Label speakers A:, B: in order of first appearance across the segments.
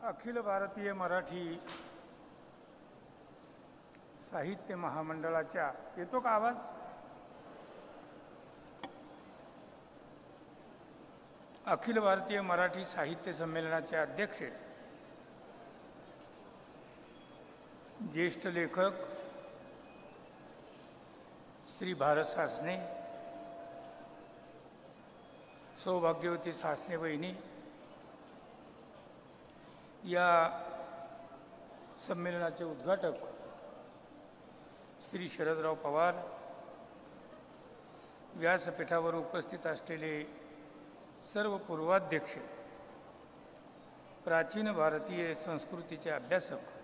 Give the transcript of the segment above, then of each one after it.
A: अखिल भारतीय मराठी साहित्य महामंडळाच्या येतो का आवाज? अखिल भारतीय मराठी साहित्य संमेलनाचे अध्यक्ष ज्येष्ठ लेखक श्री भारत सासणे, सौभाग्यवती सासणे बहिणी, या संमेलनाचे उद्घाटक श्री शरदराव पवार, व्यासपीठावर उपस्थित असलेले सर्व पूर्वाध्यक्ष, प्राचीन भारतीय संस्कृतीचे अभ्यासक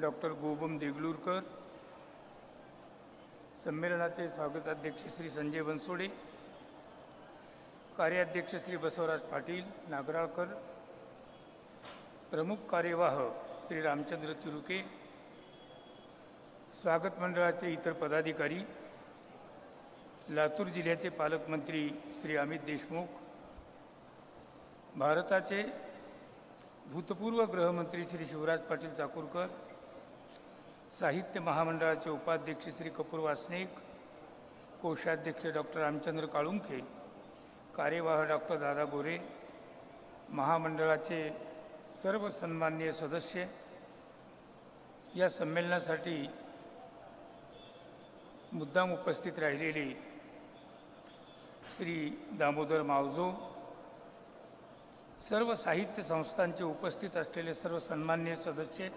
A: डॉक्टर गोबम देगलूरकर, संमेलनाचे स्वागताध्यक्ष श्री संजय बनसोडे, कार्याध्यक्ष श्री बसवराज पाटील नागराळकर, प्रमुख कार्यवाह श्री रामचंद्र तिरुके, स्वागत मंडळाचे इतर पदाधिकारी, लातूर जिल्ह्याचे पालकमंत्री श्री अमित देशमुख, भारताचे भूतपूर्व गृहमंत्री श्री शिवराज पाटील चाकूरकर, साहित्य महामंडळाचे उपाध्यक्ष श्री कपूर वासनिक, कोषाध्यक्ष डॉक्टर रामचंद्र काळुंखे, कार्यवाह डॉक्टर दादा गोरे, महामंडळाचे सर्व सन्माननीय सदस्य, या संमेलनासाठी मुद्दाम उपस्थित राहिलेले श्री दामोदर मावजो, सर्व साहित्य संस्थांचे उपस्थित असलेले सर्व सन्माननीय सदस्य,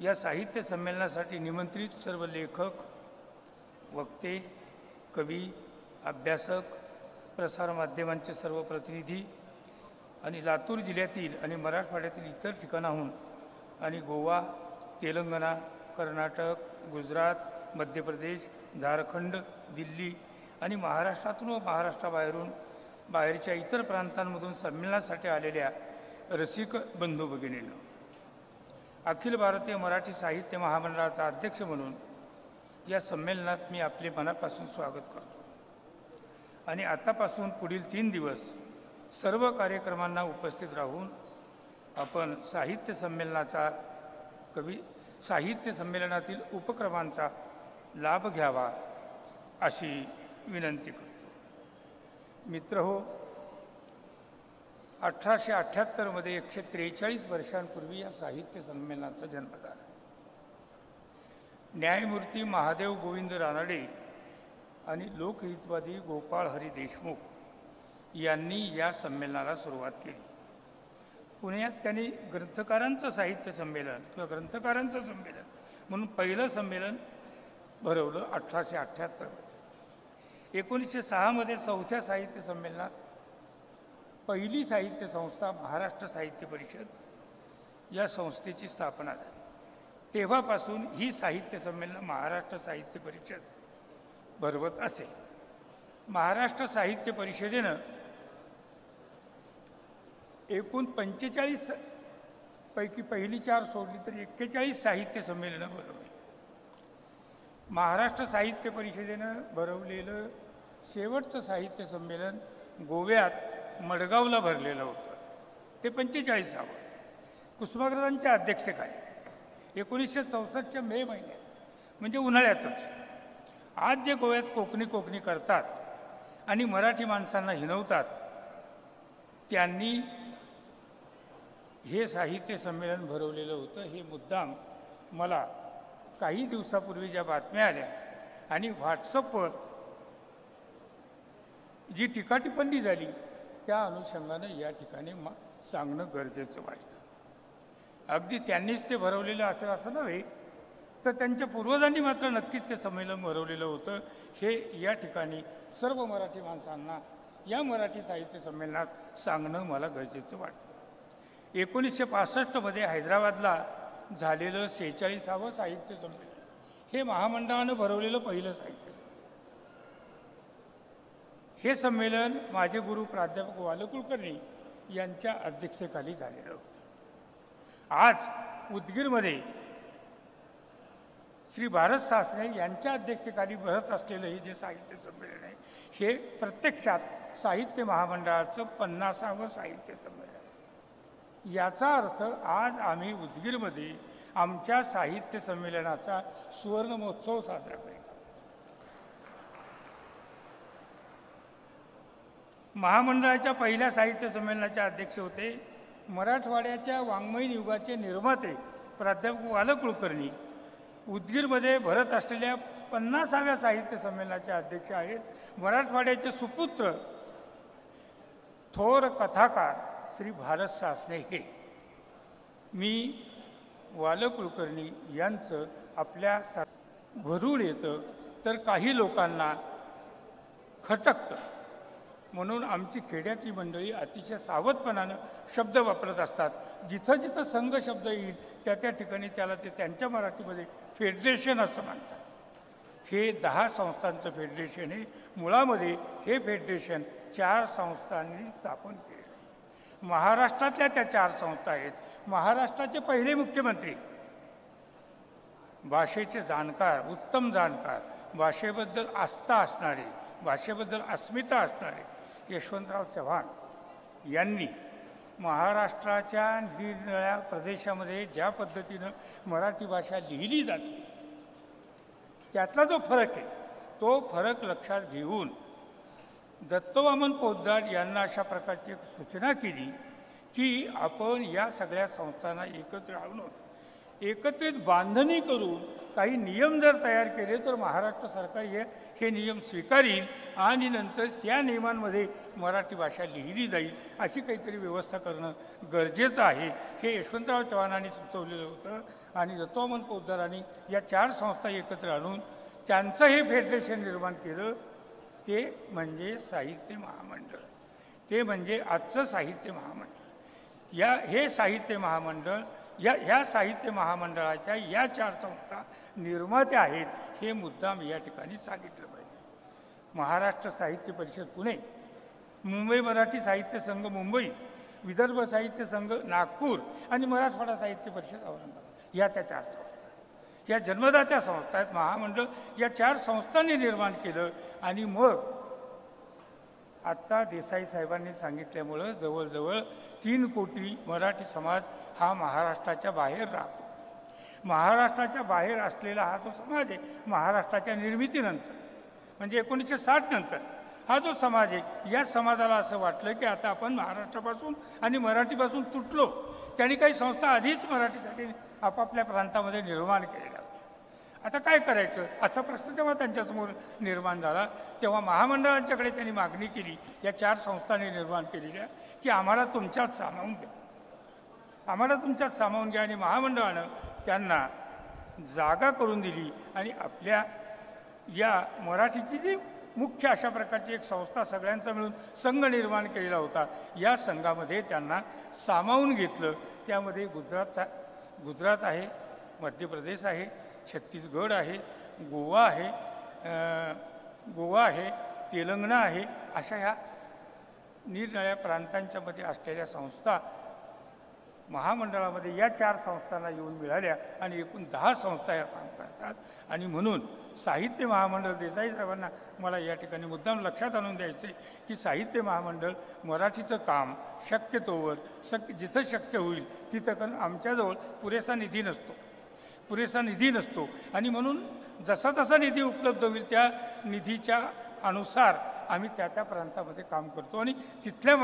A: या साहित्य संमेलनासाठी निमंत्रित सर्व लेखक, वक्ते, कवी, अभ्यासक, प्रसारमाध्यमांचे सर्व प्रतिनिधी आणि लातूर जिल्ह्यातील आणि मराठवाड्यातील इतर ठिकाणाहून आणि गोवा, तेलंगणा, कर्नाटक, गुजरात, मध्य प्रदेश, झारखंड, दिल्ली आणि महाराष्ट्रातून व महाराष्ट्राबाहेरून बाहेरच्या इतर प्रांतांमधून संमेलनासाठी आलेल्या रसिक बंधू भगिनींनो, अखिल भारतीय मराठी साहित्य महामंडळाचा अध्यक्ष म्हणून या संमेलनात मी आपले मनापासून स्वागत करतो आणि आतापासून पुढील 3 दिवस सर्व कार्यक्रमांना उपस्थित राहून आपण साहित्य संमेलनातील उपक्रमांचा लाभ घ्यावा अशी विनंती करतो. मित्रहो, 1878 143 वर्षांपूर्वी या साहित्य संमेलनाचा जन्म झाला. न्यायमूर्ती महादेव गोविंद रानडे आणि लोकहितवादी गोपाळ हरी देशमुख यांनी या संमेलनाला सुरुवात केली. पुण्यात त्यांनी ग्रंथकारांचं साहित्य संमेलन किंवा ग्रंथकारांचं संमेलन म्हणून पहिलं संमेलन भरवलं 1878. 1906 चौथ्या साहित्य संमेलनात पहिली साहित्य संस्था महाराष्ट्र साहित्य परिषद या संस्थेची स्थापना झाली. तेव्हापासून ही साहित्य संमेलन महाराष्ट्र साहित्य परिषद भरवत असे. महाराष्ट्र साहित्य परिषदेनं एकूण 45 पैकी पहिली 4 सोडली तरी 41 साहित्य संमेलनं भरवली. महाराष्ट्र साहित्य परिषदेनं भरवलेलं शेवटचं साहित्य संमेलन गोव्यात मडगावला भरलेलं होतं. ते 45वे कुसुमाग्रजांच्या अध्यक्षतेखाली 1964च्या मे महिन्यात, म्हणजे उन्हाळ्यातच. आज जे गोव्यात कोकणी करतात आणि मराठी माणसांना हिणवतात, त्यांनी हे साहित्य संमेलन भरवलेलं होतं. हे मुद्दाम मला काही दिवसापूर्वी ज्या बातम्या आल्या आणि व्हॉट्सअपवर जी टीकाटिप्पणी झाली त्या अनुषंगानं या ठिकाणी सांगणं गरजेचं वाटतं. अगदी त्यांनीच ते भरवलेलं असेल असं नव्हे, तर त्यांच्या पूर्वजांनी मात्र नक्कीच ते संमेलन भरवलेलं होतं. हे या ठिकाणी सर्व मराठी माणसांना या मराठी साहित्य संमेलनात सांगणं मला गरजेचं वाटतं. 1965 हैदराबादला झालेलं 46वं साहित्य संमेलन हे महामंडळानं भरवलेलं पहिलं साहित्य संमेलन. हे संमेलन माझे गुरु प्राध्यापक वाल कुलकर्णी यांच्या अध्यक्षतेखाली झालेलं होतं. आज उदगीरमध्ये श्री भारत सासणे यांच्या अध्यक्षतेखाली भरत असलेलं हे जे साहित्य संमेलन आहे हे प्रत्यक्षात साहित्य महामंडळाचं 50वं साहित्य संमेलन आहे। याचा अर्थ आज आम्ही उदगीरमध्ये आमच्या साहित्य संमेलनाचा सुवर्ण महोत्सव साजरा करीत आहोत। महामंडळाच्या पहिल्या साहित्य संमेलनाचे अध्यक्ष होते मराठवाड्याच्या वाङ्मयीन युगाचे निर्माते प्राध्यापक वाल कुलकर्णी। उदगीरमध्ये भरत असलेल्या 50व्या साहित्य संमेलनाचे अध्यक्ष आहेत मराठवाड्याचे सुपुत्र थोर कथाकार श्री भारत सासणे हे। मी वाल कुलकर्णी यांचं आपल्या भरून येतं तर काही लोकांना खटकतं, म्हणून आमची खेड्यातली मंडळी अतिशय सावधपणानं शब्द वापरत असतात। जिथं जिथं संघ शब्द येईल त्या त्या ठिकाणी त्याला ते त्यांच्या मराठीमध्ये फेडरेशन असं म्हणतात। हे 10 संस्थांचं फेडरेशन आहे। मुळामध्ये हे फेडरेशन 4 संस्थांनी स्थापन केलेलं आहे। महाराष्ट्रातल्या त्या 4 संस्था आहेत। महाराष्ट्राचे पहिले मुख्यमंत्री, भाषेचे जाणकार, उत्तम जाणकार, भाषेबद्दल आस्था असणारे, भाषेबद्दल अस्मिता असणारे यशवंतराव चव्हाण यांनी महाराष्ट्राच्या निरनिराळ्या प्रदेशामध्ये ज्या पद्धतीनं मराठी भाषा लिहिली जाते त्यातला जो फरक आहे तो फरक लक्षात घेऊन दत्तवामन पोद्दार यांना अशा प्रकारची एक सूचना केली की आपण या सगळ्या संस्थांना एकत्र आणून एकत्रित बांधणी करून काही नियम जर तयार केले तर महाराष्ट्र सरकार हे नियम स्वीकारेल आणि नंतर त्या नियमांमध्ये मराठी भाषा लिहिली जाईल अशी काहीतरी व्यवस्था करणं गरजेचं आहे। हे यशवंतराव चव्हाणांनी सुचवलेलं होतं आणि दत्तवामन पोद्दारांनी या 4 संस्था एकत्र आणून त्यांचं हे फेडरेशन निर्माण केलं। ते म्हणजे साहित्य महामंडळ, ते म्हणजे आजचं साहित्य महामंडळ। हे साहित्य महामंडळ ह्या साहित्य महामंडळाच्या या 4 संस्था निर्मात्या आहेत हे मुद्दाम या ठिकाणी सांगितलं पाहिजे। महाराष्ट्र साहित्य परिषद पुणे, मुंबई मराठी साहित्य संघ मुंबई, विदर्भ साहित्य संघ नागपूर आणि मराठवाडा साहित्य परिषद औरंगाबाद या त्या 4 संस्था या जन्मदात्या संस्था आहेत। महामंडळ या 4 संस्थांनी निर्माण केलं आणि मग आत्ता देसाई साहेबांनी सांगितल्यामुळं जवळजवळ 3 कोटी मराठी समाज हा महाराष्ट्राच्या बाहेर राहतो। महाराष्ट्राच्या बाहेर असलेला हा जो समाज आहे महाराष्ट्राच्या निर्मितीनंतर म्हणजे 1960 नंतर हा जो समाज आहे या समाजाला असं वाटलं की आता आपण महाराष्ट्रापासून आणि मराठीपासून तुटलो। त्यांनी काही संस्था आधीच मराठीसाठी आपापल्या प्रांतामध्ये निर्माण केलेल्या होत्या। आता काय करायचं असा प्रश्न जेव्हा त्यांच्यासमोर निर्माण झाला तेव्हा महामंडळांच्याकडे त्यांनी मागणी केली या 4 संस्थांनी निर्माण केलेल्या की आम्हाला तुमच्यात सामावून घ्या, आम्हाला तुमच्यात सामावून घ्या। आणि महामंडळानं त्यांना जागा करून दिली आणि आपल्या या मराठीची जी मुख्य अशा प्रकारची एक संस्था सगळ्यांचा मिळून संघ निर्माण केलेला होता या संघामध्ये त्यांना सामावून घेतलं। त्यामध्ये गुजरात आहे, मध्य प्रदेश आहे, छत्तीसगड आहे, गोवा आहे, तेलंगणा आहे, अशा ह्या निरनिराळ्या प्रांतांच्या मध्ये असलेल्या संस्था महामंडळामध्ये या 4 संस्थांना येऊन मिळाल्या आणि एकूण 10 संस्था या काम करतात। आणि म्हणून साहित्य महामंडळ देसाई साहेबांना मला या ठिकाणी मुद्दाम लक्षात आणून द्यायचे की साहित्य महामंडळ मराठीचं काम शक्यतोवर जिथं शक्य होईल तिथं कारण आमच्याजवळ पुरेसा निधी नसतो आणि म्हणून जसा तसा निधी उपलब्ध होईल त्या निधीच्या अनुसार आम्ही त्या त्या प्रांतामध्ये काम करतो आणि तिथल्या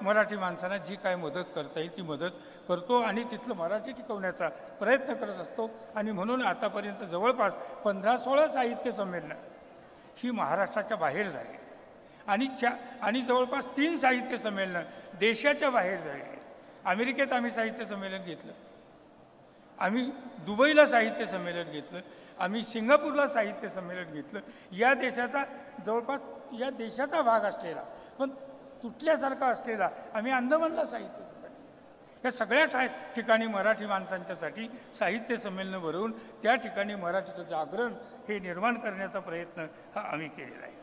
A: मराठी माणसांना जी काय मदत करता येईल ती मदत करतो आणि तिथलं मराठी टिकवण्याचा प्रयत्न करत असतो। आणि म्हणून आतापर्यंत जवळपास 15-16 साहित्य संमेलनं ही महाराष्ट्राच्या बाहेर झाली आणि जवळपास 3 साहित्य संमेलनं देशाच्या बाहेर झालेली। अमेरिकेत आम्ही साहित्य संमेलन घेतलं, आम्ही दुबईला साहित्य संमेलन घेतलं, आम्ही सिंगापूरला साहित्य संमेलन घेतलं। या देशाचा जवळपास या देशाचा भाग असलेला पण तुटल्यासारखा असलेला आम्ही अंदमानला साहित्य संमेलन घेतलं। या सगळ्या ठिकाणी मराठी माणसांच्यासाठी साहित्य संमेलनं भरवून त्या ठिकाणी मराठीचं जागरण हे निर्माण करण्याचा प्रयत्न हा आम्ही केलेला आहे।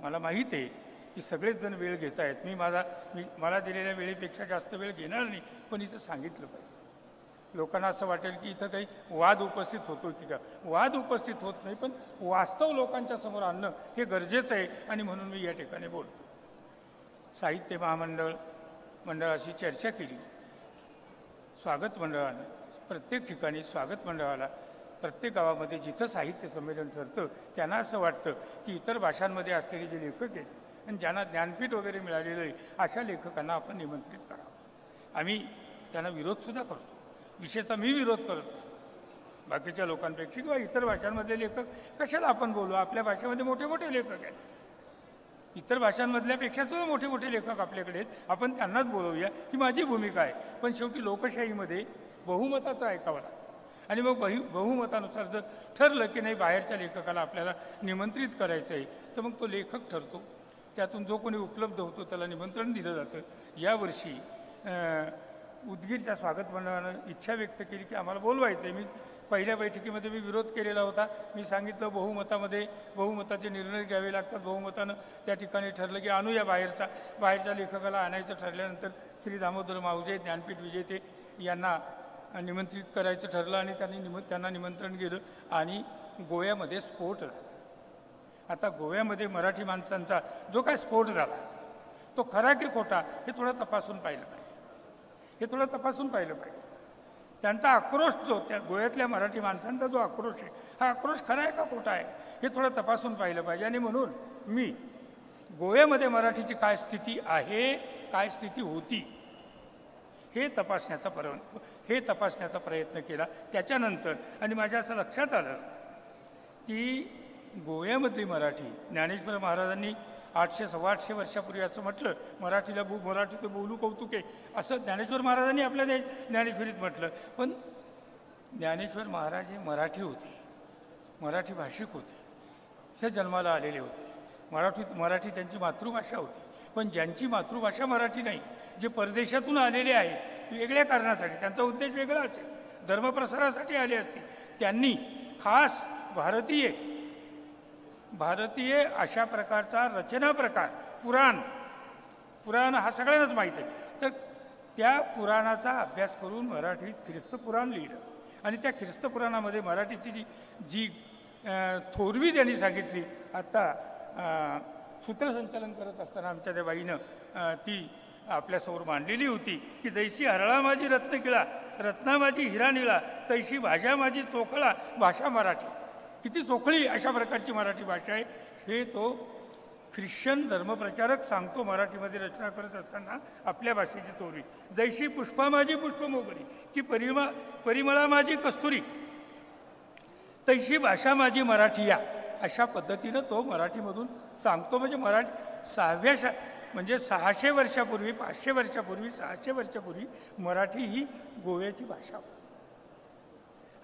A: मला माहीत आहे की सगळेच जण वेळ घेत आहेत। मला दिलेल्या वेळेपेक्षा जास्त वेळ घेणार नाही, पण इथं सांगितलं पाहिजे लोकांना असं वाटेल की इथं काही वाद उपस्थित होतो की का. वाद उपस्थित होत नाही, पण वास्तव लोकांच्या समोर आणणं हे गरजेचं आहे आणि म्हणून मी या ठिकाणी बोलतो. साहित्य मंडळाशी चर्चा केली. स्वागत मंडळानं प्रत्येक ठिकाणी स्वागत मंडळाला प्रत्येक गावामध्ये जिथं साहित्य संमेलन ठरतं त्यांना असं वाटतं की इतर भाषांमध्ये असलेले जे लेखक आहेत आणि ज्यांना ज्ञानपीठ वगैरे मिळालेलं आहे अशा लेखकांना आपण निमंत्रित करावं. आम्ही त्यांना विरोधसुद्धा करतो. विशेषतः मी विरोध करत असतो बाकीच्या लोकांपेक्षा, किंवा इतर भाषांमधले लेखक कशाला आपण बोलू. आपल्या भाषेमध्ये मोठे मोठे लेखक आहेत. इतर भाषांमधल्यापेक्षा सुद्धा मोठे मोठे लेखक आपल्याकडे आहेत. आपण त्यांनाच बोलवूया ही माझी भूमिका आहे. पण शेवटी लोकशाहीमध्ये बहुमताचं ऐकावं लागतं आणि मग बहुमतानुसार जर ठरलं की नाही बाहेरच्या लेखकाला आपल्याला निमंत्रित करायचं आहे तर मग तो लेखक ठरतो. त्यातून जो कोणी उपलब्ध होतो त्याला निमंत्रण दिलं जातं. यावर्षी उदगीरच्या स्वागत मंडळानं इच्छा व्यक्त केली की आम्हाला बोलवायचं आहे. मी पहिल्या बैठकीमध्ये विरोध केलेला होता. मी सांगितलं बहुमताचे निर्णय घ्यावे लागतात. बहुमतानं त्या ठिकाणी ठरलं की आणूया बाहेरच्या लेखकाला आणायचं ठरल्यानंतर श्री दामोदर मावजे ज्ञानपीठ विजेते यांना निमंत्रित करायचं ठरलं आणि त्यांना निमंत्रण गेलं आणि गोव्यामध्ये स्फोट झाला. आता गोव्यामध्ये मराठी माणसांचा जो काय स्फोट झाला तो खरा की खोटा हे थोडं तपासून पाहिलं पाहिजे. त्यांचा आक्रोश जो त्या गोव्यातल्या मराठी माणसांचा जो आक्रोश आहे हा आक्रोश खरा आहे का खोटा आहे हे थोडं तपासून पाहिलं पाहिजे. आणि म्हणून मी गोव्यामध्ये मराठीची काय स्थिती आहे, काय स्थिती होती हे तपासण्याचा प्रयत्न केला. त्याच्यानंतर आणि माझ्या असं लक्षात आलं की गोव्यामधली मराठी ज्ञानेश्वर महाराजांनी 800-850 वर्षापूर्वी असं म्हटलं, मराठी तर बोलू कौतुक आहे असं ज्ञानेश्वर महाराजांनी आपल्या ज्ञानेश्वरीत म्हटलं. पण ज्ञानेश्वर महाराज हे मराठी होते, मराठी भाषिक होते, ते जन्माला आलेले होते. मराठी त्यांची मातृभाषा होती. पण ज्यांची मातृभाषा मराठी नाही, जे परदेशातून आलेले आहेत वेगळ्या कारणासाठी, त्यांचा उद्देश वेगळा असेल, धर्मप्रसारासाठी आले असतील, त्यांनी खास भारतीय अशा प्रकारचा रचना प्रकार पुराण हा सगळ्यांनाच माहीत आहे. तर त्या पुराणाचा अभ्यास करून मराठीत ख्रिस्त पुराण लिहिलं आणि त्या ख्रिस्त पुराणामध्ये मराठीची जी थोरवी त्यांनी सांगितली. आता सूत्रसंचालन करत असताना आमच्या त्या बाईनं ती आपल्यासमोर मांडलेली होती की जैशी हरळा माझी रत्नकिळा, रत्ना माझी हिरा निळा, तैशी भाषा माझी चोखळा, भाषा मराठी. किती चोखळी अशा प्रकारची मराठी भाषा आहे हे तो ख्रिश्चन धर्मप्रचारक सांगतो मराठीमध्ये रचना करत असताना आपल्या भाषेची तोरी. जैशी पुष्पा माझी पुष्पमोगरी की परिमळा माझी कस्तुरी, तैशी भाषा माझी मराठी या अशा पद्धतीनं तो मराठीमधून सांगतो. म्हणजे म्हणजे 600 वर्षापूर्वी 500 वर्षापूर्वी 600 वर्षापूर्वी मराठी ही गोव्याची भाषा होती.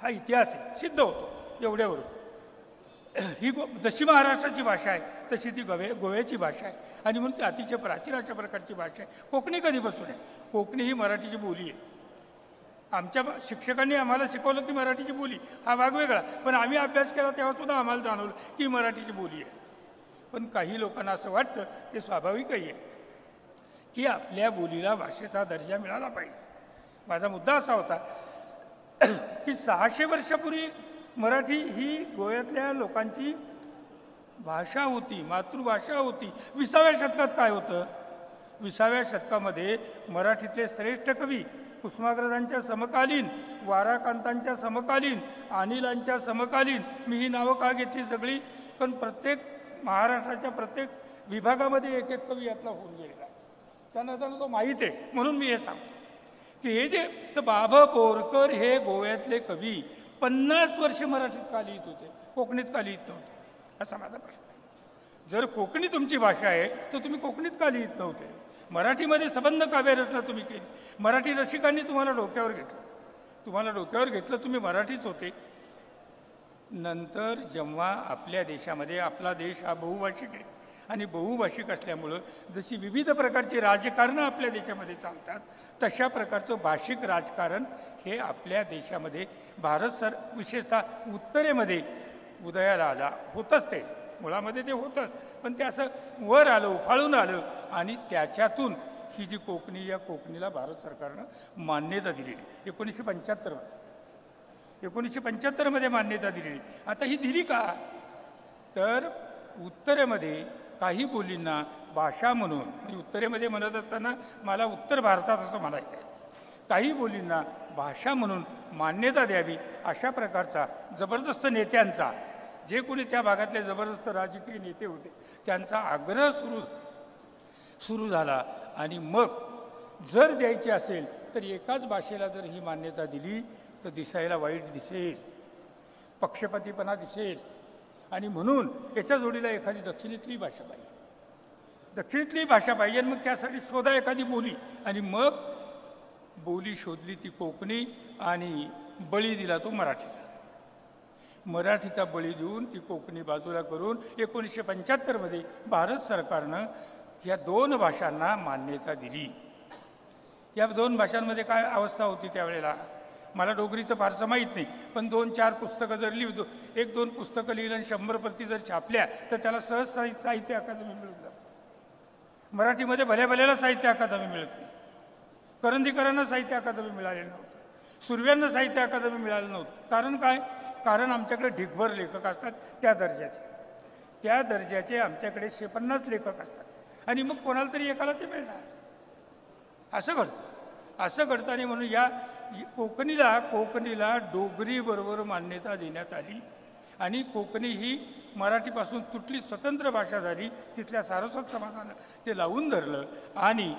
A: हा इतिहास आहे, सिद्ध होतो एवढ्यावरून. ही जशी महाराष्ट्राची भाषा आहे तशी ती गोव्याची भाषा आहे आणि म्हणून ती अतिशय प्राचीन अशा प्रकारची भाषा आहे. कोकणी कधीपासून आहे? कोकणी ही मराठीची बोली आहे. आमच्या शिक्षकांनी आम्हाला शिकवलं की मराठीची बोली हा भाग वेगळा, पण आम्ही अभ्यास केला तेव्हासुद्धा आम्हाला जाणवलं की मराठीची बोली आहे. पण काही लोकांना असं वाटतं ते स्वाभाविकही आहे की आपल्या बोलीला भाषेचा दर्जा मिळाला पाहिजे. माझा मुद्दा असा होता की 600 वर्षापूर्वी मराठी ही गोव्यातल्या लोकांची भाषा होती, मातृभाषा होती. 20व्या शतकात काय होतं? 20व्या शतकामध्ये मराठीतले श्रेष्ठ कवी कुसुमाग्रजांच्या समकालीन, वाराकांतांच्या समकालीन, अनिलांच्या समकालीन, मी ही नावं का घेतली सगळी, पण प्रत्येक महाराष्ट्राच्या प्रत्येक विभागामध्ये एक एक कवी यातला होऊन गेलेला आहे. त्यांना तो माहीत आहे म्हणून मी हे सांगतो की हे जे तर बाबा बोरकर हे गोव्यातले कवी 50 वर्ष मराठीत का लिहित होते, कोकणीत का लिहित नव्हते असा माझा प्रश्न आहे. जर कोकणी तुमची भाषा आहे तर तुम्ही कोकणीत का लिहित नव्हते? मराठीमध्ये संबंध काव्यरचना तुम्ही केली, मराठी रसिकांनी तुम्हाला डोक्यावर घेतलं, तुम्ही मराठीच होते. नंतर जेव्हा आपल्या देशामध्ये, आपला देश हा बहुभाषिक आहे आणि बहुभाषिक असल्यामुळं जशी विविध प्रकारची राजकारणं आपल्या देशामध्ये चालतात तशा प्रकारचं भाषिक राजकारण हे आपल्या देशामध्ये विशेषतः उत्तरेमध्ये उदयाला आला. होतंच ते, मुळामध्ये ते होतंच, पण ते असं वर आलं, उफाळून आलं आणि त्याच्यातून ही जी कोकणी, या कोकणीला भारत सरकारनं मान्यता दिलेली 1975मध्ये मान्यता दिलेली. आता ही दिली का? तर उत्तरेमध्ये काही बोलींना भाषा म्हणून, म्हणजे उत्तरेमध्ये म्हणत असताना मला उत्तर भारतात असं म्हणायचं आहे, काही बोलींना भाषा म्हणून मान्यता द्यावी अशा प्रकारचा जबरदस्त नेत्यांचा, जे कोणी त्या भागातले जबरदस्त राजकीय नेते होते त्यांचा आग्रह सुरू झाला. आणि मग जर द्यायची असेल तर एकाच भाषेला जर ही मान्यता दिली तर दिसायला वाईट दिसेल, पक्षपातीपणा दिसेल. आणि म्हणून याच्या जोडीला एखादी दक्षिणेतली भाषा पाहिजे, दक्षिणेतली भाषा पाहिजे. मग त्यासाठी शोधा एखादी बोली, आणि मग बोली शोधली ती कोकणी, आणि बळी दिला तो मराठीचा बळी देऊन ती कोकणी बाजूला करून 1975मध्ये भारत सरकारनं या 2 भाषांना मान्यता दिली. या 2 भाषांमध्ये काय अवस्था होती त्यावेळेला मला डोगरीचं फारसं माहीत नाही, पण 2-4 पुस्तकं जर लिहितो, 1-2 पुस्तकं लिहिलं आणि 100 प्रती जर छापल्या तर त्याला सहज साहित्य अकादमी मिळून जाते. मराठीमध्ये भल्याला साहित्य अकादमी मिळत नाही. करंदीकरांना साहित्य अकादमी मिळालेलं नव्हतं, सुर्व्यांना साहित्य अकादमी मिळालं नव्हतं. कारण काय? कारण आमच्याकडे ढिगभर लेखक असतात त्या दर्जाचे आमच्याकडे 150 लेखक असतात, आणि मग कोणाला तरी एकाला ते मिळणार. असं घडतं. आणि म्हणून या कोकणीला डोगरीबरोबर मान्यता देण्यात आली, आणि कोकणी ही मराठीपासून तुटली स्वतंत्र भाषा झाली. तिथल्या सारस्वत समाजानं ते लावून धरलं, आणि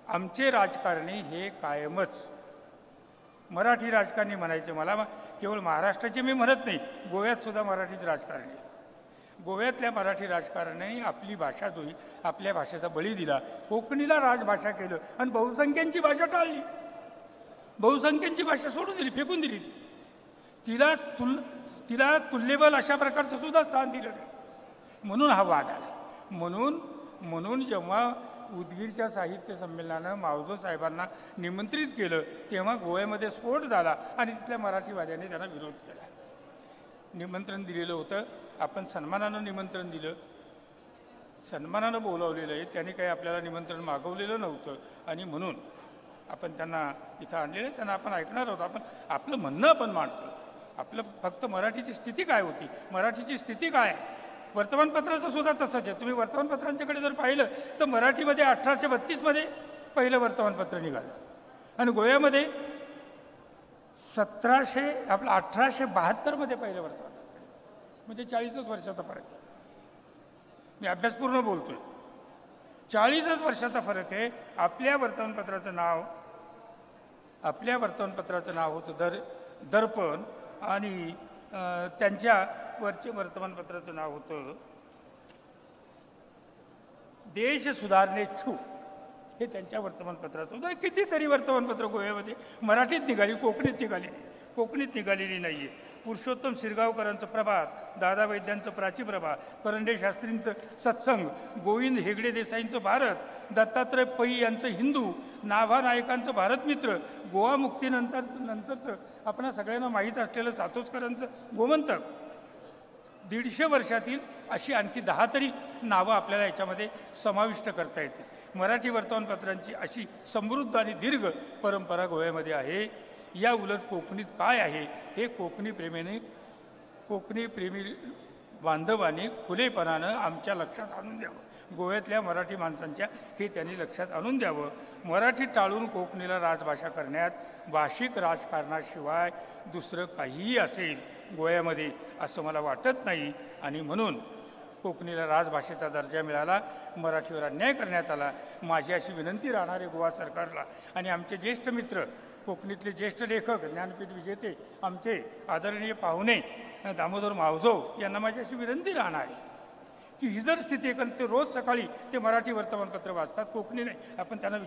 A: आमचे राजकारणी हे कायमच मराठी राजकारणी म्हणायचे. मला केवळ महाराष्ट्राचे मी म्हणत नाही, गोव्यातसुद्धा मराठीच राजकारणी. गोव्यातल्या मराठी राजकारण्याने आपली भाषा जोई, आपल्या भाषेचा बळी दिला, कोकणीला राजभाषा केलं, आणि बहुसंख्यांची भाषा टाळली, बहुसंख्यांची भाषा सोडून दिली, फेकून दिली. तिला तुल्यबल अशा प्रकारचं सुद्धा स्थान दिलं नाही. म्हणून हा वाद आला. म्हणून जेव्हा उदगीरच्या साहित्य संमेलनानं मावजो साहेबांना निमंत्रित केलं तेव्हा गोव्यामध्ये स्फोट झाला, आणि तिथल्या मराठीवाद्यांनी त्यांना विरोध केला. निमंत्रण दिलेलं होतं, आपण सन्मानानं निमंत्रण दिलं, सन्मानानं बोलावलेलं आहे, त्यांनी काही आपल्याला निमंत्रण मागवलेलं नव्हतं, आणि म्हणून आपण त्यांना इथं आणलेलं आहे. त्यांना आपण ऐकणार आहोत. आपण आपलं म्हणणं आपण मांडतो. आपलं फक्त मराठीची स्थिती काय होती, मराठीची स्थिती काय आहे. वर्तमानपत्राचं सुद्धा तसंच आहे. तुम्ही वर्तमानपत्रांच्याकडे जर पाहिलं तर मराठीमध्ये 1832मध्ये पहिलं वर्तमानपत्र निघालं, आणि गोव्यामध्ये 1872मध्ये पहिलं वर्तमानपत्र, म्हणजे 40च वर्षाचा फरक आहे. मी अभ्यासपूर्ण बोलतोय. 40च वर्षाचा फरक आहे. आपल्या वर्तमानपत्राचं नाव होतं दर्पण, आणि त्यांच्या वरचे वर्तमानपत्राचं नाव होतं देश सुधारणेच्छू. हे त्यांच्या वर्तमानपत्राचं होतं. कितीतरी वर्तमानपत्र गोव्यामध्ये मराठीत निघाली, कोकणीत निघालेली नाही आहे. पुरुषोत्तम शिरगावकरांचं प्रभात, दादा वैद्यांचं प्राचीप्रभा, करंडे शास्त्रींचं सत्संग, गोविंद हेगडे देसाईंचं भारत, दत्तात्रय पै यांचं हिंदू, नाभा नायकांचं भारतमित्र, गोवा मुक्तीनंतरचं आपणा सगळ्यांना माहीत असलेलं सातोचकरांचं गोमंतक, 150 वर्षातील अशी आणखी 10 तरी नावं आपल्याला याच्यामध्ये समाविष्ट करता येतील. मराठी वर्तमानपत्रांची अशी समृद्ध आणि दीर्घ परंपरा गोव्यामध्ये आहे. या उलट कोकणीत काय आहे हे कोकणी प्रेमी बांधवांनी खुलेपणानं आमच्या लक्षात आणून द्यावं. गोव्यातल्या मराठी माणसांच्या हे त्यांनी लक्षात आणून द्यावं. मराठी टाळून कोकणीला राजभाषा करण्यात भाषिक राजकारणाशिवाय दुसरं काहीही असेल गोव्यामध्ये असं मला वाटत नाही. आणि म्हणून कोकणीला राजभाषेचा दर्जा मिळाला, मराठीवर अन्याय करण्यात आला. माझी अशी विनंती राहणार आहे गोवा सरकारला, आणि आमचे ज्येष्ठ मित्र कोकणीतले ज्येष्ठ लेखक, ज्ञानपीठ विजेते, आमचे आदरणीय पाहुणे दामोदर मावजो यांना माझी अशी विनंती राहणार आहे की ही जर स्थिती आहे, कारण ते रोज सकाळी ते मराठी वर्तमानपत्र वाचतात, कोकणी नाही. आपण त्यांना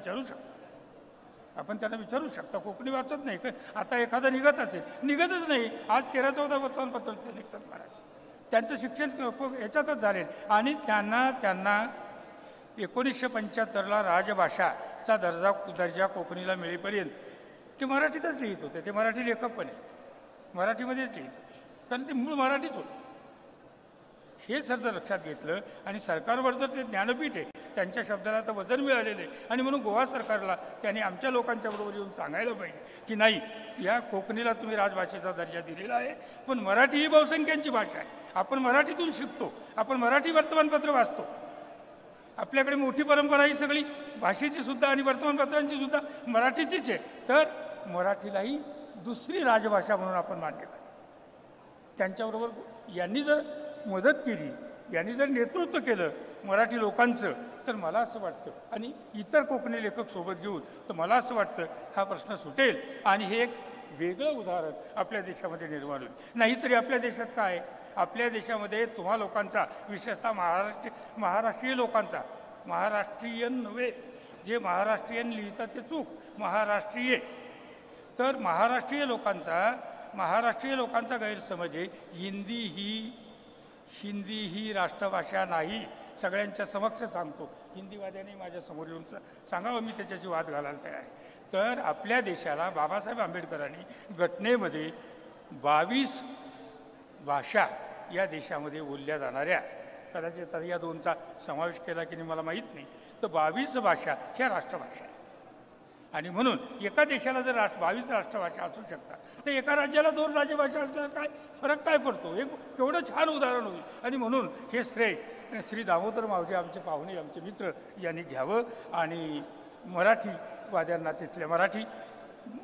A: विचारू शकता, कोकणी वाचत नाही का? आता एखादं निघतच नाही. आज 13-14 वर्तमानपत्र निघतात मराठी. त्यांचं शिक्षण याच्यातच झालेलं, आणि त्यांना 1975ला राजभाषाचा दर्जा कोकणीला मिळेपर्यंत ते मराठीतच लिहित होते. ते मराठी लेखक पण आहेत, मराठीमध्येच लिहित होते, कारण ते मूळ मराठीच होते. हे सर जर लक्षात घेतलं आणि सरकारवर जर ते ज्ञानपीठ आहे त्यांच्या शब्दाला आता वजन मिळालेलं आहे आणि म्हणून गोवा सरकारला त्यांनी आमच्या लोकांच्या बरोबर येऊन सांगायला पाहिजे की नाही, या कोकणीला तुम्ही राजभाषेचा दर्जा दिलेला आहे, पण मराठी ही बहुसंख्यांची भाषा आहे. आपण मराठीतून शिकतो, आपण मराठी वर्तमानपत्र वाचतो, आपल्याकडे मोठी परंपरा ही सगळी भाषेची सुद्धा आणि वर्तमानपत्रांची सुद्धा मराठीचीच आहे. तर मराठीलाही दुसरी राजभाषा म्हणून आपण मान्य करू. त्यांच्याबरोबर यांनी जर मदत केली, यांनी जर नेतृत्व केलं मराठी लोकांचं, तर मला असं वाटतं आणि इतर कोकणी लेखक सोबत घेऊन तर मला असं वाटतं हा प्रश्न सुटेल आणि हे एक वेगळं उदाहरण आपल्या देशामध्ये निर्माण होईल. नाहीतरी आपल्या देशात काय आहे, आपल्या देशामध्ये तुम्हा लोकांचा, विशेषतः महाराष्ट्रीय लोकांचा, महाराष्ट्रीयन नव्हे, जे महाराष्ट्रीयन लिहितात ते चूक, महाराष्ट्रीय, तर महाराष्ट्रीय लोकांचा गैरसमज आहे हिंदी ही राष्ट्रभाषा नाही. सगळ्यांच्या समक्ष सांगतो, हिंदीवाद्याने माझ्यासमोर येऊन सांगावं, मी त्याच्याशी वाद घालायला तयार आहे. तर आपल्या देशाला बाबासाहेब आंबेडकरांनी घटनेमध्ये 22 भाषा या देशामध्ये बोलल्या जाणाऱ्या, कदाचित आता या दोनचा समावेश केला की नाही मला माहीत नाही, तर 22 भाषा ह्या राष्ट्रभाषा आहेत. आणि म्हणून एका देशाला जर 22 राष्ट्रभाषा असू शकतात, तर एका राज्याला 2 राजभाषा असल्यावर काय फरक काय पडतो? हे केवढं छान उदाहरण होईल. आणि म्हणून हे श्रेय श्री दामोदर मावजे, आमचे पाहुणे, आमचे मित्र यांनी घ्यावं आणि मराठीवाद्यांना, तिथल्या मराठी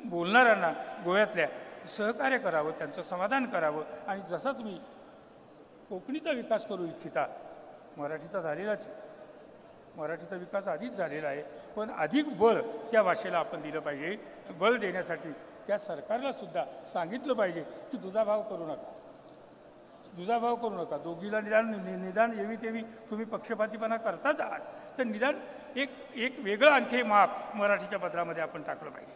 A: बोलणाऱ्यांना गोव्यातल्या सहकार्य करावं, त्यांचं समाधान करावं. आणि जसा तुम्ही कोकणीचा विकास करू इच्छिता, मराठीचा झालेलाच आहे, मराठीचा विकास आधीच झालेला आहे, पण अधिक बळ त्या भाषेला आपण दिलं पाहिजे. बळ देण्यासाठी त्या सरकारला सुद्धा सांगितलं पाहिजे की दुजाभाव करू नका, दोघीला निदान एवी तेवी तुम्ही पक्षपातीपणा करताच आहात, तर निदान एक वेगळं आणखी माप मराठीच्या पत्रामध्ये आपण टाकलं पाहिजे.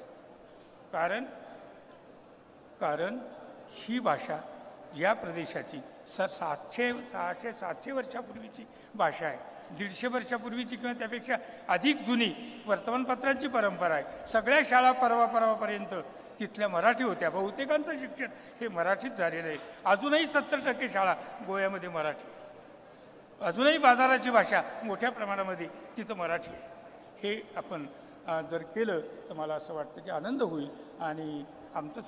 A: कारण ही भाषा या प्रदेशाची 700 वर्षापूर्वीची भाषा आहे, 150 वर्षापूर्वीची किंवा त्यापेक्षा अधिक जुनी वर्तमानपत्रांची परंपरा आहे. सगळ्या शाळा परवापर्यंत तिथल्या मराठी होत्या, बहुतेकांचं शिक्षण हे मराठीत झालेलं आहे. अजूनही 70% शाळा गोव्यामध्ये मराठी, अजूनही बाजाराची भाषा मोठ्या प्रमाणामध्ये तिथं मराठी आहे. हे आपण जर केलं तर मला असं वाटतं की आनंद होईल. आणि आपलं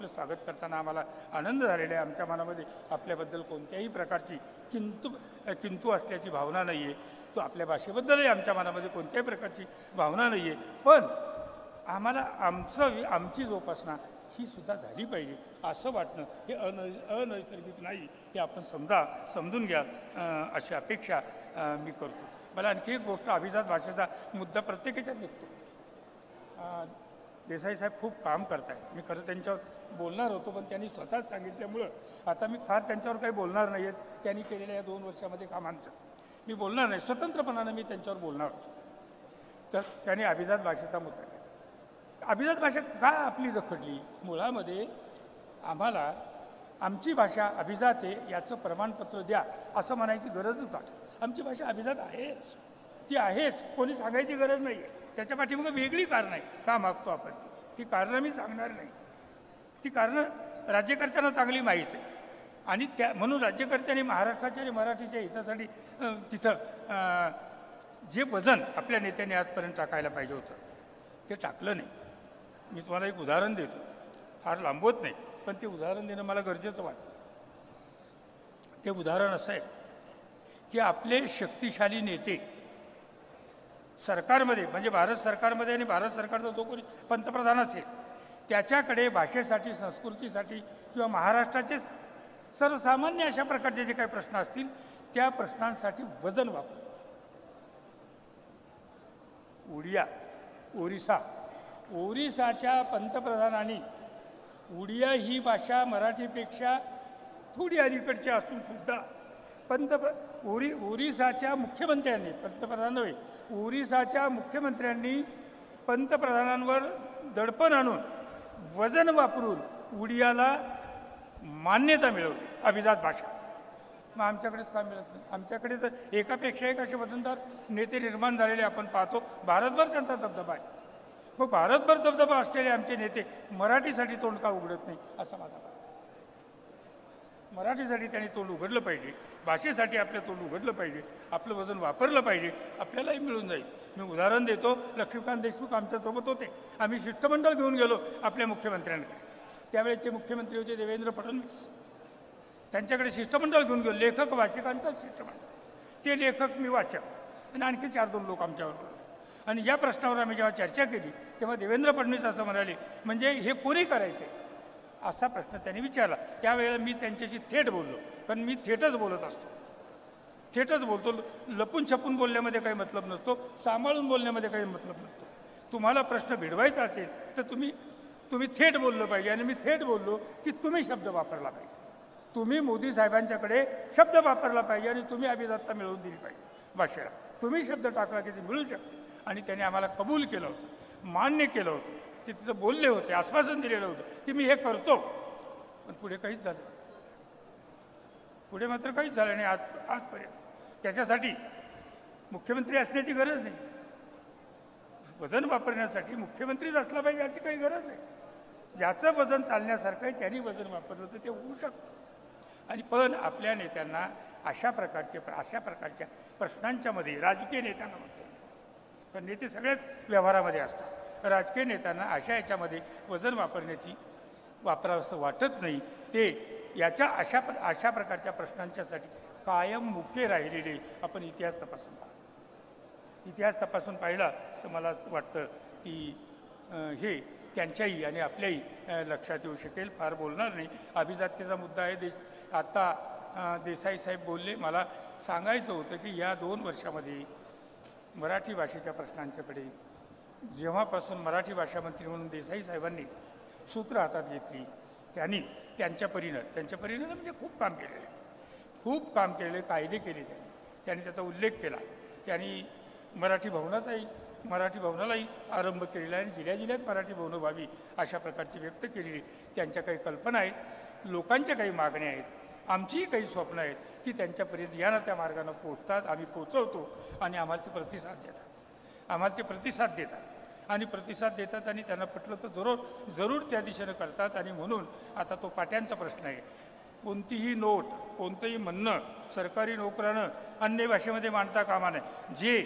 A: स्वागत करताना आम्हाला आनंद झालेला आहे. आमच्या मनामध्ये आपल्याबद्दल कोणत्याही प्रकारची किंतु असल्याची भावना नाही आहे. तो आपल्या भाषेबद्दलही आमच्या मनामध्ये कोणत्याही प्रकारची भावना नाही आहे. पण आम्हाला आमची जोपासना ही सुद्धा झाली पाहिजे असं वाटणं हे अनैसर्गिक नाही, हे आपण समजून घ्या अशी अपेक्षा मी करतो. मला आणखी एक गोष्ट, अभिजात भाषेचा मुद्दा प्रत्येकाच्यात निघतो. देसाई साहेब खूप काम करत आहेत. मी खरं त्यांच्यावर बोलणार होतो, पण त्यांनी स्वतःच सांगितल्यामुळं आता मी फार त्यांच्यावर काही बोलणार नाही आहेत. त्यांनी केलेल्या या 2 वर्षामध्ये कामांचं मी बोलणार नाही, स्वतंत्रपणानं मी त्यांच्यावर बोलणार होतो. तर त्यांनी अभिजात भाषेचा मुद्दा केला. अभिजात भाषा का आपली रखडली? मुळामध्ये आम्हाला आमची भाषा अभिजात आहे याचं प्रमाणपत्र द्या असं म्हणायची गरजच वाटत. आमची भाषा अभिजात आहेच, ती आहेच, कोणी सांगायची गरज नाही आहे. त्याच्या पाठीमागं वेगळी कारणं आहे का मागतो आपण ती कारणं मी सांगणार नाही. ती कारणं राज्यकर्त्यांना चांगली माहीत आहेत आणि म्हणून राज्यकर्त्यांनी महाराष्ट्राच्या आणि मराठीच्या हितासाठी तिथं जे वजन आपल्या नेत्यांनी आजपर्यंत टाकायला पाहिजे होतं ते टाकलं नाही. मी तुम्हाला एक उदाहरण देतो, फार लांबवत नाही, पण ते उदाहरण देणं मला गरजेचं वाटतं. ते उदाहरण असं आहे की आपले शक्तिशाली नेते सरकारमध्ये, म्हणजे भारत सरकारमध्ये आणि भारत सरकारचा जो कोणी पंतप्रधान असेल त्याच्याकडे भाषेसाठी, संस्कृतीसाठी किंवा महाराष्ट्राचे सर्वसामान्य अशा प्रकारचे जे काही प्रश्न असतील त्या प्रश्नांसाठी वजन वापरतात. ओरिसाच्या पंतप्रधानांनी उडिया ही भाषा मराठीपेक्षा थोडी अलीकडची असून सुद्धा ओरिसाच्या मुख्यमंत्र्यांनी, पंतप्रधान नव्हे, ओरिसाच्या मुख्यमंत्र्यांनी पंतप्रधानांवर दडपण आणून वजन वापरून उडियाला मान्यता मिळवली अभिजात भाषा. मग आमच्याकडेच का मिळत नाही? आमच्याकडे तर एकापेक्षा एक असे वजनदार नेते निर्माण झालेले आपण पाहतो. भारतभर त्यांचा दबदबा आहे. मग भारतभर दबदबा असलेले आमचे नेते मराठीसाठी तोंड का उघडत नाही असं माझा मराठीसाठी त्यांनी तोंड उघडलं पाहिजे, भाषेसाठी आपलं तोंड उघडलं पाहिजे, आपलं वजन वापरलं पाहिजे, आपल्यालाही मिळून जाईल. मी उदाहरण देतो, लक्ष्मीकांत देशमुख आमच्यासोबत होते. आम्ही शिष्टमंडळ घेऊन गेलो आपल्या मुख्यमंत्र्यांकडे. त्यावेळेचे मुख्यमंत्री होते देवेंद्र फडणवीस. त्यांच्याकडे शिष्टमंडळ घेऊन गेलो, लेखक वाचकांचंच शिष्टमंडळ. ते लेखक, मी वाचक आणि आणखी 4-2 लोक आमच्याबरोबर होते. आणि या प्रश्नावर आम्ही जेव्हा चर्चा केली तेव्हा देवेंद्र फडणवीस असं म्हणाले, म्हणजे हे कोणी करायचे असा प्रश्न त्यांनी विचारला. त्यावेळेला मी त्यांच्याशी थेट बोललो, कारण मी थेटच बोलत असतो, थेटच बोलतो. लपून छपून बोलण्यामध्ये काही मतलब नसतो, सांभाळून बोलण्यामध्ये काही मतलब नसतो. तुम्हाला प्रश्न भिडवायचा असेल तर तुम्ही थेट बोललं पाहिजे. आणि मी थेट बोललो की तुम्ही शब्द वापरला पाहिजे, तुम्ही मोदी साहेबांच्याकडे शब्द वापरला पाहिजे आणि तुम्ही अभिजातता मिळवून दिली पाहिजे भाषेला. तुम्ही शब्द टाकला की ती मिळू शकते. आणि त्याने आम्हाला कबूल केलं होतं, मान्य केलं होतं, ते तिथं बोलले होते, आश्वासन दिलेलं होतं की मी हे करतो. पण पुढे काहीच झालं नाही, पुढे मात्र काहीच झालं नाही आजपर्यंत. त्याच्यासाठी मुख्यमंत्री असण्याची गरज नाही, वजन वापरण्यासाठी मुख्यमंत्रीच असला पाहिजे याची काही गरज नाही. ज्याचं वजन चालण्यासारखं आहे त्यांनी वजन वापरलं तर ते होऊ शकतं. आणि पण आपल्या नेत्यांना अशा प्रकारच्या प्रश्नांच्यामध्ये, राजकीय नेत्यांना म्हणतो, पण नेते सगळ्याच व्यवहारामध्ये असतात, राजकीय नेत्यांना याच्यामध्ये वजन वापरावंसं वाटत नाही. ते अशा प्रकारच्या प्रश्नांच्यासाठी कायम मुके राहिलेले आपण इतिहास तपासून पाहिला तर मला वाटतं की हे त्यांच्याही आणि आपल्याही लक्षात येऊ शकेल. फार बोलणार नाही. अभिजात्येचा मुद्दा आहे. आत्ता देसाई साहेब बोलले. मला सांगायचं होतं की या 2 वर्षामध्ये मराठी भाषेच्या प्रश्नांच्याकडे जेव्हापासून मराठी भाषा मंत्री म्हणून देसाई साहेबांनी सूत्र हातात घेतली, त्यांनी त्यांच्या परीनं म्हणजे खूप काम केलेले, कायदे केले त्यांनी त्याचा उल्लेख केला. त्यांनी मराठी भवनालाही आरंभ केलेला आहे आणि जिल्ह्यात मराठी भवनं व्हावी अशा प्रकारची व्यक्त केलेली त्यांच्या काही कल्पना आहेत, लोकांच्या काही मागण्या आहेत, आमचीही काही स्वप्न आहेत, ती त्यांच्यापर्यंत या ना त्या मार्गानं पोचतात. आम्ही पोचवतो आणि आम्हाला ते प्रतिसाद देतात आणि त्यांना पटलं तर जरूर त्या दिशेनं करतात. आणि म्हणून आता तो पाट्यांचा प्रश्न आहे. कोणतीही नोट, कोणतंही म्हणणं सरकारी नोकरानं अन्य भाषेमध्ये मांडता कामा नये. जे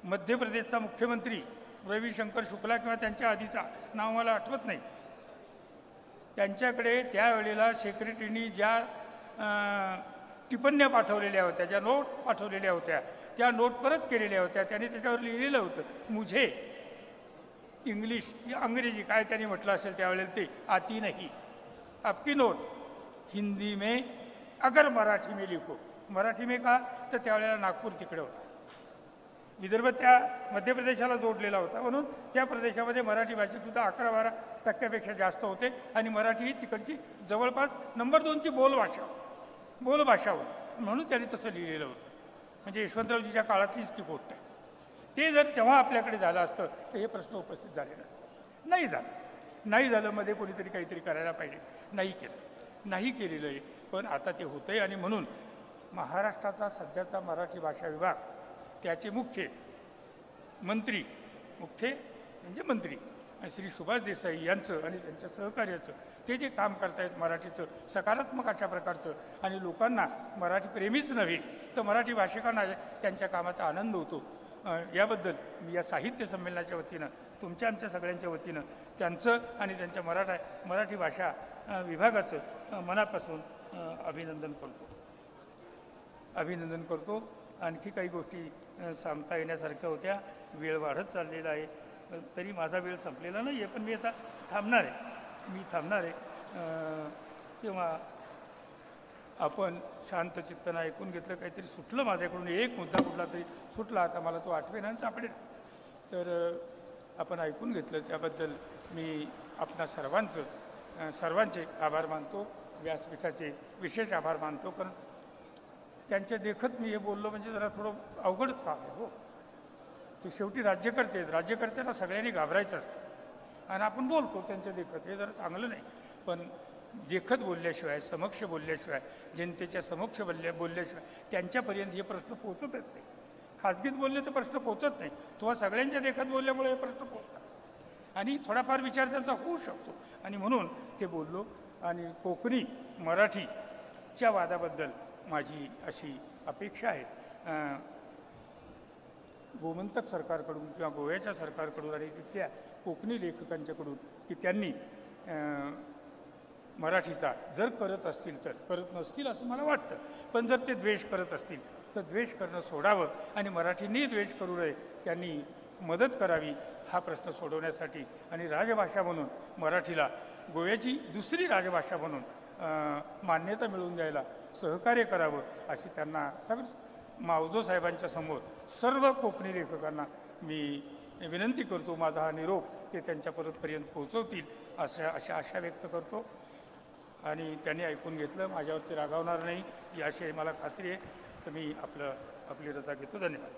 A: मध्य प्रदेशचा मुख्यमंत्री रविशंकर शुक्ला किंवा त्यांच्या आधीचा, नाव मला आठवत नाही, त्यांच्याकडे त्यावेळेला सेक्रेटरीनी ज्या टिप्पण्या पाठवलेल्या होत्या, ज्या नोट पाठवलेल्या होत्या, त्या नोट परत केलेल्या होत्या. त्यांनी त्याच्यावर लिहिलेलं होतं, मुझे इंग्लिश या अंग्रेजी काय त्यांनी म्हटलं असेल त्यावेळेला ते आती नाही, आपकी नोट हिंदी में अगर मराठी में लिखो. मराठी में का तर त्यावेळेला नागपूर तिकडे होता, विदर्भ त्या मध्य प्रदेशाला जोडलेला होता, म्हणून त्या प्रदेशामध्ये मराठी भाषेसुद्धा 11-12% जास्त होते. आणि मराठी ही तिकडची जवळपास नंबर 2ची बोलभाषा होती, म्हणून त्यांनी तसं लिहिलेलं होतं. म्हणजे यशवंतरावजीच्या काळातलीच ती गोष्ट आहे. ते जर तेव्हा आपल्याकडे झालं असतं तर हे प्रश्न उपस्थित झाले नसते. नाही झालं मध्ये कोणीतरी काहीतरी करायला पाहिजे, नाही केलेलं आहे. पण आता ते होतं आहे. आणि म्हणून महाराष्ट्राचा सध्याचा मराठी भाषा विभाग, त्याचे मुख्य मंत्री श्री सुभाष देसाई यांचं आणि त्यांच्या सहकार्याचं ते जे काम करतायत मराठीचं सकारात्मक अशा प्रकारचं, आणि लोकांना मराठी प्रेमीच नव्हे तर मराठी भाषिकांना त्यांच्या कामाचा आनंद होतो. याबद्दल मी या साहित्य संमेलनाच्या वतीनं, आमच्या सगळ्यांच्या वतीनं त्यांचं आणि त्यांच्या मराठी भाषा विभागाचं मनापासून अभिनंदन करतो. आणखी काही गोष्टी सांगता येण्यासारख्या होत्या. वेळ वाढत चाललेला आहे, तरी माझा वेळ संपलेला नाही आहे, पण मी आता थांबणार आहे. तेव्हा आपण शांत चित्तानं ऐकून घेतलं. काहीतरी सुटलं माझ्याकडून, एक मुद्दा कुठला तरी सुटला, आता मला तो आठवेना आणि सापडेल. तर आपण ऐकून घेतलं त्याबद्दल मी आपणा सर्वांचे आभार मानतो. व्यासपीठाचे विशेष आभार मानतो, कारण त्यांच्या देखत मी हे बोललो म्हणजे जरा थोडं अवघडच काम आहे. हो, ते शेवटी राज्यकर्ते आहेत, राज्यकर्त्यांना सगळ्यांनी घाबरायचं असतं आणि आपण बोलतो त्यांच्या देखत, हे जरा चांगलं नाही. पण देखत बोलल्याशिवाय, समक्ष बोलल्याशिवाय, जनतेच्या समक्ष बोलल्याशिवाय त्यांच्यापर्यंत हे प्रश्न पोचतच नाही. खाजगीत बोलले तर प्रश्न पोचत नाही, तेव्हा सगळ्यांच्या देखत बोलल्यामुळे हे प्रश्न पोचतात आणि थोडाफार विचार त्यांचा होऊ शकतो. आणि म्हणून हे बोललो. आणि कोकणी, मराठी च्या वादाबद्दल माझी अशी अपेक्षा आहे. गोमंतक सरकारकडून किंवा गोव्याच्या सरकारकडून आणि तिथल्या कोकणी लेखकांच्याकडून की त्यांनी मराठीचा जर करत असतील तर, करत नसतील असं मला वाटतं, पण जर ते द्वेष करत असतील तर द्वेष करणं सोडावं आणि मराठींनी द्वेष करू नये, त्यांनी मदत करावी हा प्रश्न सोडवण्यासाठी आणि राजभाषा म्हणून मराठीला गोव्याची दुसरी राजभाषा म्हणून मान्यता मिळवून द्यायला सहकार्य करावं अशी त्यांना मावजो साहेबांच्या समोर सर्व कोकणी लेखकांना मी विनंती करतो. माझा हा निरोप ते त्यांच्यापर्यंत पोहोचवतील अशा आशा व्यक्त करतो आणि त्यांनी ऐकून घेतलं, माझ्यावरती रागावणार नाही याशी मला खात्री आहे. तर मी आपली रजा घेतो. धन्यवाद.